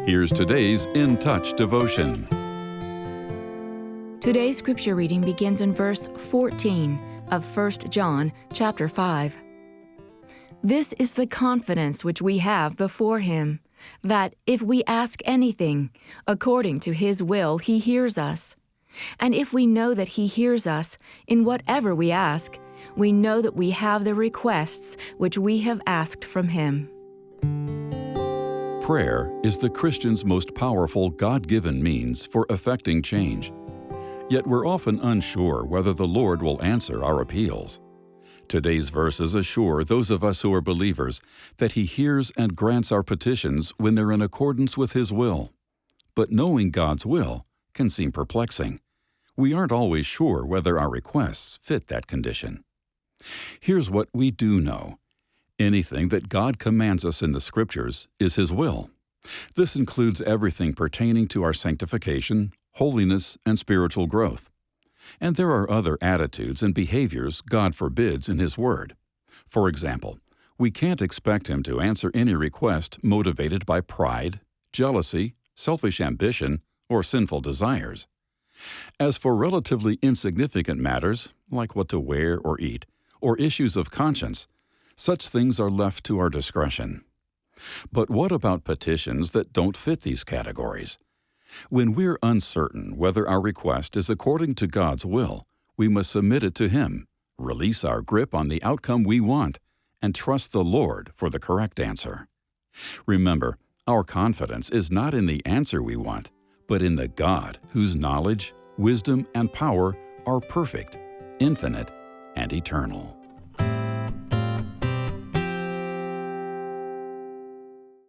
Here's today's In Touch devotion. Today's scripture reading begins in verse 14 of 1 John chapter 5. This is the confidence which we have before Him, that if we ask anything according to His will, He hears us. And if we know that He hears us in whatever we ask, we know that we have the requests which we have asked from Him. Prayer is the Christian's most powerful God-given means for effecting change. Yet we're often unsure whether the Lord will answer our appeals. Today's verses assure those of us who are believers that He hears and grants our petitions when they're in accordance with His will. But knowing God's will can seem perplexing. We aren't always sure whether our requests fit that condition. Here's what we do know. Anything that God commands us in the Scriptures is His will. This includes everything pertaining to our sanctification, holiness, and spiritual growth. And there are other attitudes and behaviors God forbids in His Word. For example, we can't expect Him to answer any request motivated by pride, jealousy, selfish ambition, or sinful desires. As for relatively insignificant matters, like what to wear or eat, or issues of conscience, such things are left to our discretion. But what about petitions that don't fit these categories? When we're uncertain whether our request is according to God's will, we must submit it to Him, release our grip on the outcome we want, and trust the Lord for the correct answer. Remember, our confidence is not in the answer we want, but in the God whose knowledge, wisdom, and power are perfect, infinite, and eternal.